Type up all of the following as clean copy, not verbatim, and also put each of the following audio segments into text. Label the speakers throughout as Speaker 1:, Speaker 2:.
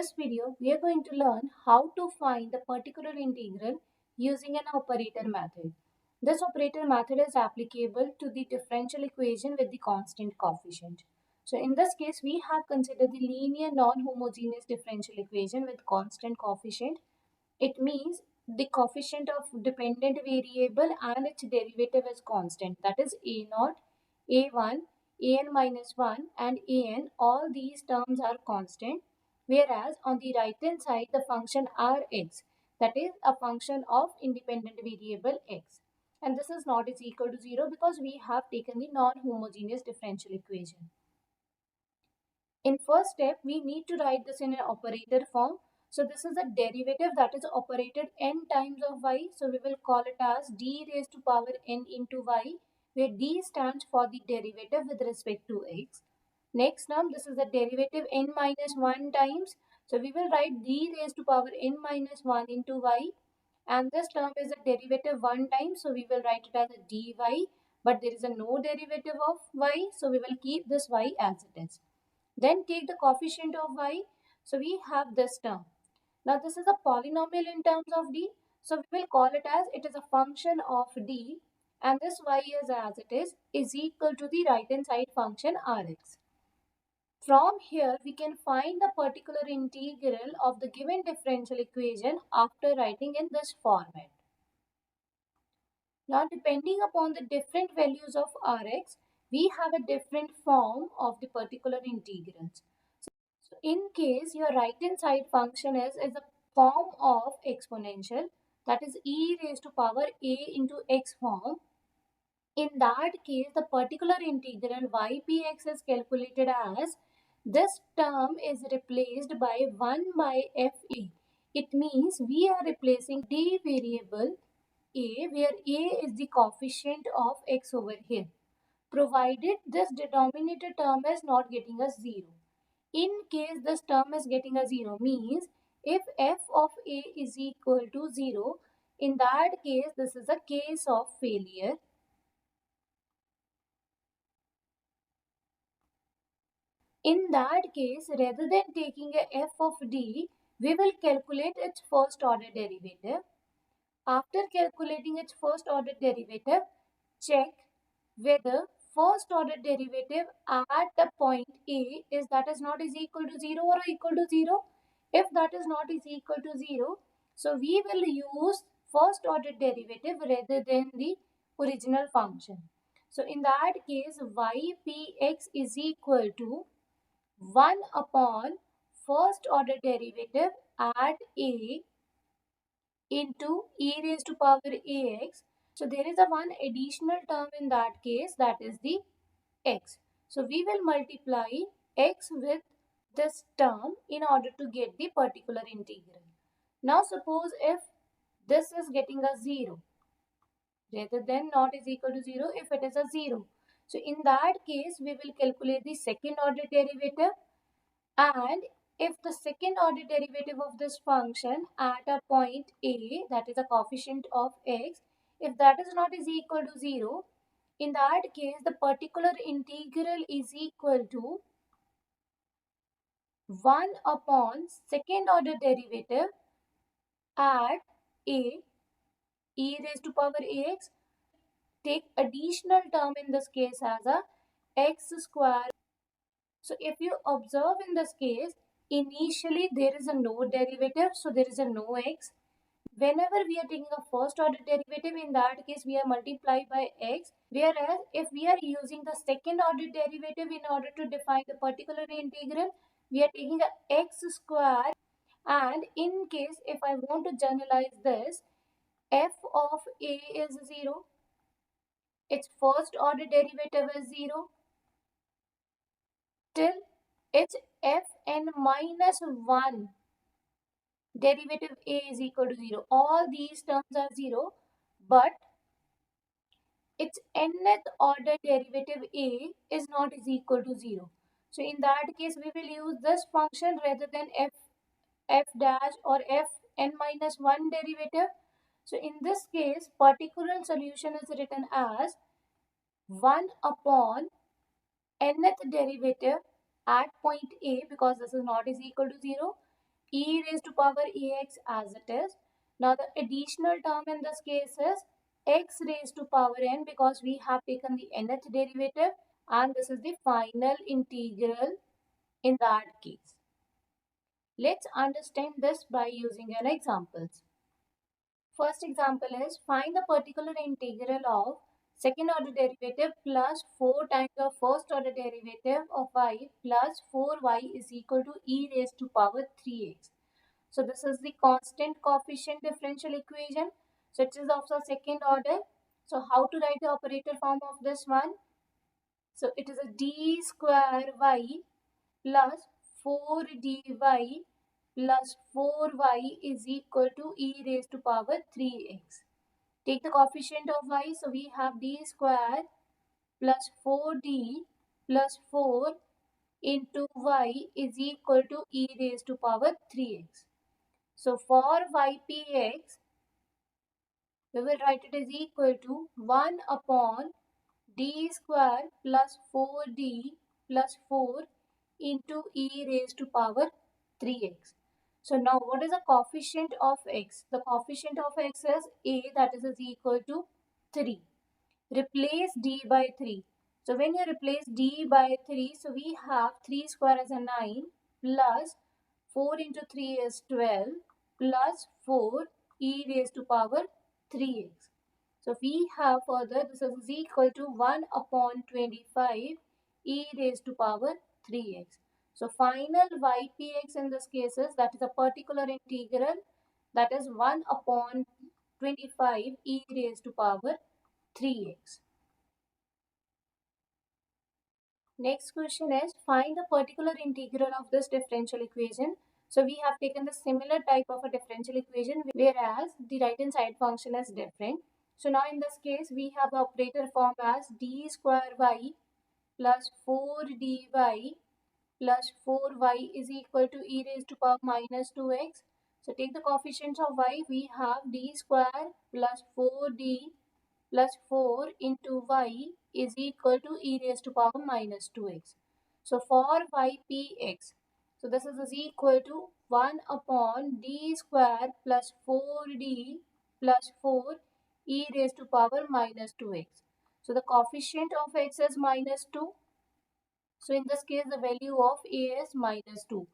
Speaker 1: this video, we are going to learn how to find the particular integral using an operator method. This operator method is applicable to the differential equation with the constant coefficient. So in this case, we have considered the linear non-homogeneous differential equation with constant coefficient. It means the coefficient of dependent variable and its derivative is constant. That is a naught, a1, an minus 1 and an. All these terms are constant. Whereas on the right hand side, the function rx, that is a function of independent variable x. And this is not is equal to 0 because we have taken the non-homogeneous differential equation. In first step, we need to write this in an operator form. So this is a derivative that is operated n times of y. So we will call it as d raised to power n into y, where d stands for the derivative with respect to x. Next term, this is the derivative n minus 1 times. So we will write d raised to power n minus 1 into y. And this term is a derivative 1 time. So we will write it as a dy. But there is a no derivative of y. So we will keep this y as it is. Then take the coefficient of y. So we have this term. Now this is a polynomial in terms of d. So we will call it as it is a function of d, and this y is as it is equal to the right hand side function rx. From here we can find the particular integral of the given differential equation after writing in this format. Now depending upon the different values of rx, we have a different form of the particular integrals. So in case your right hand side function is a form of exponential, that is e raised to power a into x form, in that case the particular integral ypx is calculated as this term is replaced by 1 by fa. It means we are replacing the variable a, where a is the coefficient of x over here, provided this denominator term is not getting a 0. In case this term is getting a 0, means if f of a is equal to 0, in that case this is a case of failure. In that case, rather than taking a f of d, we will calculate its first order derivative. After calculating its first order derivative, check whether first order derivative at the point a is that is not is equal to 0 or equal to 0. If that is not is equal to 0, so we will use first order derivative rather than the original function. So in that case, ypx is equal to 1 upon first order derivative at a into e raised to power ax. So there is a one additional term in that case, that is the x. So we will multiply x with this term in order to get the particular integral. Now suppose if this is getting a 0 rather than not is equal to 0, if it is a 0. So in that case we will calculate the second order derivative, and if the second order derivative of this function at a point a, that is a coefficient of x, if that is not is equal to 0, in that case the particular integral is equal to 1 upon second order derivative at a e raised to power ax. Take additional term in this case as a x square. So if you observe in this case, initially there is a no derivative, so there is a no x. Whenever we are taking a first order derivative, in that case we are multiplied by x. Whereas if we are using the second order derivative in order to define the particular integral, we are taking a x square. And in case if I want to generalize this, f of a is 0, its first order derivative is 0, till its fn minus 1 derivative a is equal to 0. All these terms are 0, but its nth order derivative a is not is equal to 0. So in that case we will use this function rather than f dash or fn minus 1 derivative. So in this case particular solution is written as 1 upon nth derivative at point a, because this is not is equal to 0, e raised to power ax as it is. Now the additional term in this case is x raised to power n because we have taken the nth derivative and this is the final integral in that case. Let's understand this by using an examples. First example is find the particular integral of second order derivative plus 4 times the first order derivative of y plus 4y is equal to e raised to power 3x. So this is the constant coefficient differential equation. So it is of the second order. So how to write the operator form of this one? So it is a d square y plus 4dy plus 4y is equal to e raised to power 3x. Take the coefficient of y. So we have d square plus 4d plus 4 into y is equal to e raised to power 3x. So for ypx, we will write it as equal to 1 upon d square plus 4d plus 4 into e raised to power 3x. So now what is the coefficient of x? The coefficient of x is a, that is equal to 3. Replace d by 3. So when you replace d by 3, so we have 3 square as a 9 plus 4 into 3 is 12 plus 4 e raised to power 3x. So we have further this is equal to 1 upon 25 e raised to power 3x. So final ypx in this case is that is a particular integral that is 1 upon 25 e raised to power 3x. Next question is find the particular integral of this differential equation. So we have taken the similar type of a differential equation whereas the right hand side function is different. So now in this case we have the operator form as d square y plus 4dy plus 4y is equal to e raised to power minus 2x. So take the coefficients of y. We have d square plus 4d plus 4 into y is equal to e raised to power minus 2x. So for ypx, so this is equal to 1 upon d square plus 4d plus 4 e raised to power minus 2x. So the coefficient of x is minus 2. So in this case, the value of a is minus 2.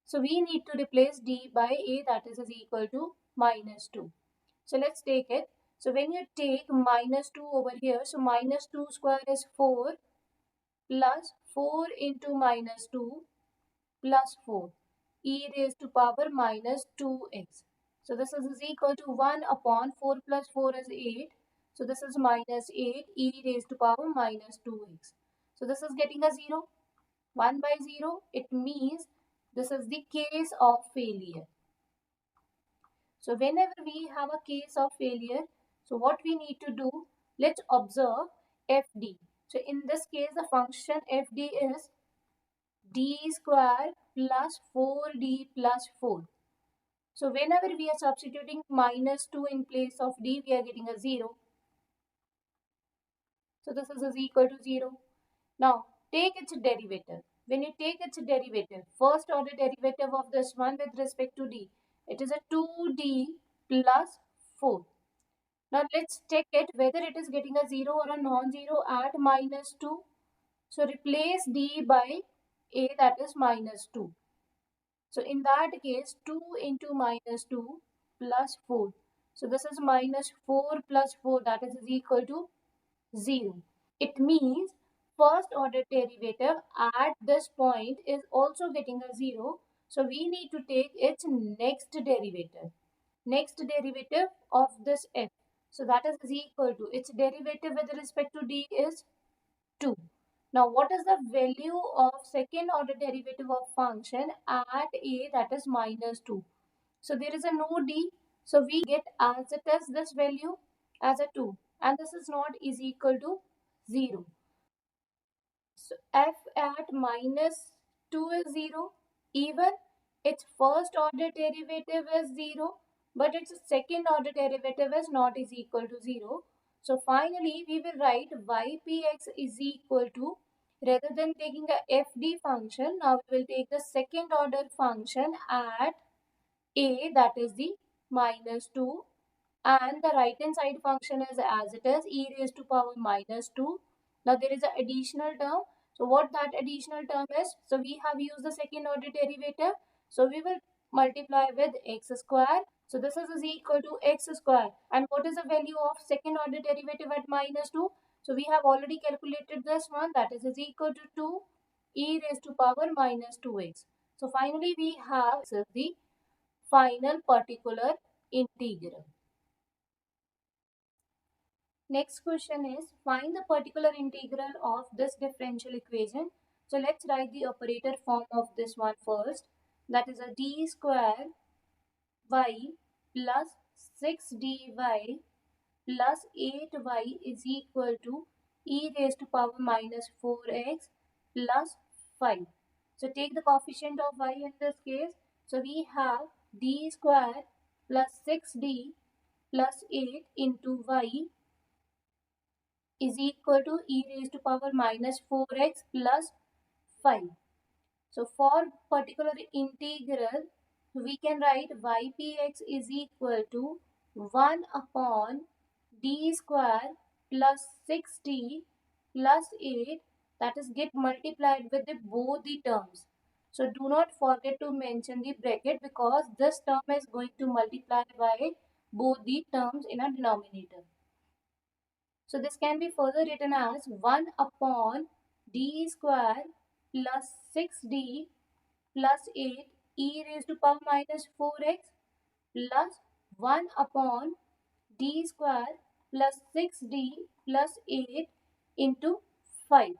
Speaker 1: So we need to replace d by a, that is equal to minus 2. So let's take it. So when you take minus 2 over here, so minus 2 square is 4 plus 4 into minus 2 plus 4 e raised to power minus 2x. So this is equal to 1 upon 4 plus 4 is 8. So this is minus 8 e raised to power minus 2x. So this is getting a 0. 1 by 0, it means this is the case of failure. So whenever we have a case of failure, so what we need to do, let's observe fd. So in this case, the function fd is d square plus 4d plus 4. So whenever we are substituting minus 2 in place of d, we are getting a 0. So this is equal to 0. Now, take its derivative. When you take its derivative, first order derivative of this one with respect to d, it is a 2d plus 4. Now, let's check it whether it is getting a 0 or a non-zero at minus 2. So, replace d by a, that is minus 2. So, in that case, 2 into minus 2 plus 4. So, this is minus 4 plus 4, that is equal to 0. It means first order derivative at this point is also getting a 0. So we need to take its next derivative. Next derivative of this f. So that is equal to its derivative with respect to d is 2. Now what is the value of second order derivative of function at a, that is minus 2. So there is a no d. So we get as it is this value as a 2. And this is not is equal to 0. So f at minus 2 is 0. Even its first order derivative is 0. But its second order derivative is not is equal to 0. So finally we will write ypx is equal to Rather than taking a fd function, now we will take the second order function at a, that is the minus 2, and the right hand side function is as it is, e raised to power minus 2. Now there is an additional term. So what that additional term is, so we have used the second order derivative, so we will multiply with x square. So this is equal to x square. And what is the value of second order derivative at minus 2? So we have already calculated this one, that is equal to 2 e raised to power minus 2x. So finally we have the final particular integral. Next question is, find the particular integral of this differential equation. So let's write the operator form of this one first. That is a d square y plus 6dy plus 8y is equal to e raised to power minus 4x plus 5. So take the coefficient of y in this case. So we have d square plus 6d plus 8 into y is equal to e raised to power minus 4x plus 5. So for particular integral, we can write ypx is equal to 1 upon d square plus 6d plus 8, that is get multiplied with both the terms. So do not forget to mention the bracket because this term is going to multiply by both the terms in a denominator. So this can be further written as 1 upon d square plus 6d plus 8 e raised to power minus 4x plus 1 upon d square plus 6d plus 8 into 5.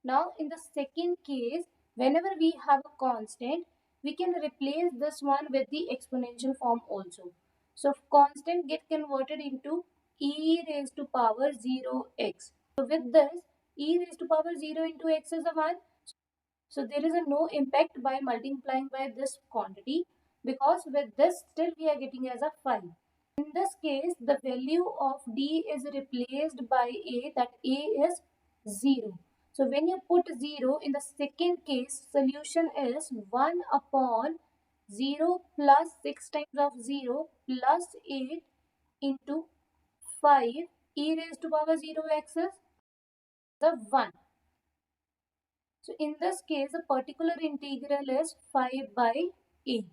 Speaker 1: Now in the second case, whenever we have a constant, we can replace this one with the exponential form also. So constant get converted into e raised to power 0x. So with this, e raised to power 0 into x is a 1. So there is a no impact by multiplying by this quantity, because with this still we are getting as a 5. In this case, the value of d is replaced by a, that a is 0. So when you put 0 in the second case, solution is 1 upon 0 plus 6 times of 0 plus 8 into 5 e raised to power 0x is the 1. So in this case, the particular integral is 5 by 8.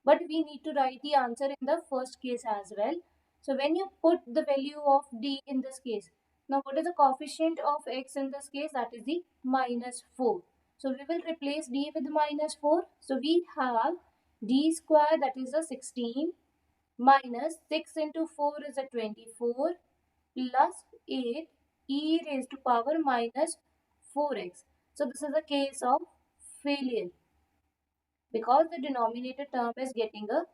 Speaker 1: But we need to write the answer in the first case as well. So when you put the value of d in this case, now what is the coefficient of x in this case? That is the minus 4. So we will replace d with minus 4. So we have d square, that is a 16, minus 6 into 4 is a 24, plus 8 e raised to power minus 4x. So this is a case of failure because the denominator term is getting a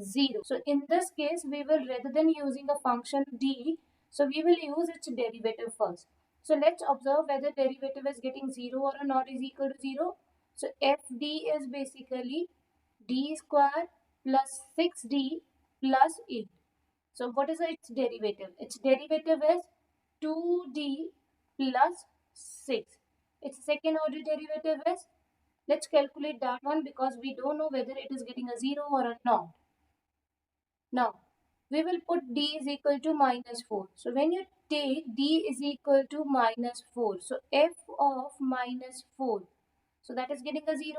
Speaker 1: 0. So in this case, we will, rather than using a function d, so we will use its derivative first. So let's observe whether derivative is getting 0 or not is equal to 0. So fd is basically d square plus 6d plus 8. So what is its derivative? Its derivative is 2d plus 6. Its second order derivative is, let's calculate that one because we don't know whether it is getting a 0 or a not. Now, we will put d is equal to minus 4. So when you take d is equal to minus 4, so f of minus 4, so that is getting a 0.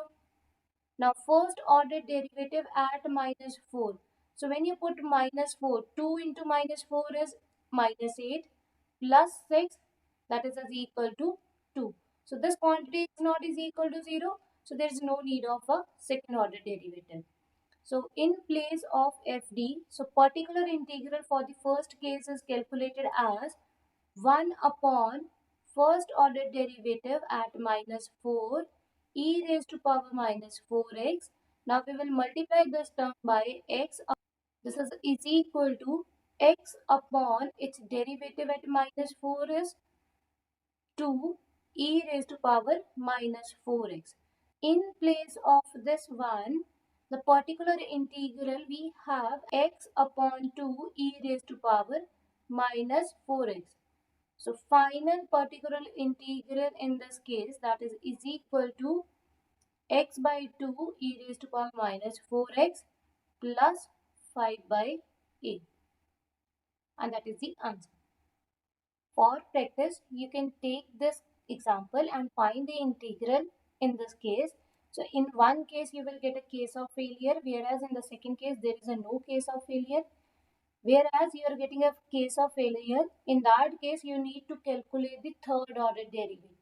Speaker 1: Now first order derivative at minus 4. So when you put minus 4, 2 into minus 4 is minus 8 plus 6, that is as equal to 2. So this quantity is not is equal to 0. So there is no need of a second order derivative. So in place of fd, so particular integral for the first case is calculated as 1 upon first order derivative at minus 4 e raised to power minus 4x. Now we will multiply this term by x. This is equal to x upon its derivative at minus 4 is 2 e raised to power minus 4x. In place of this one, the particular integral we have x upon 2 e raised to power minus 4x. So final particular integral in this case, that is equal to x by 2 e raised to power minus 4x plus 5 by a, and that is the answer. For practice, you can take this example and find the integral in this case. So in one case you will get a case of failure, whereas in the second case there is a no case of failure. Whereas you are getting a case of failure, in that case you need to calculate the third order derivative.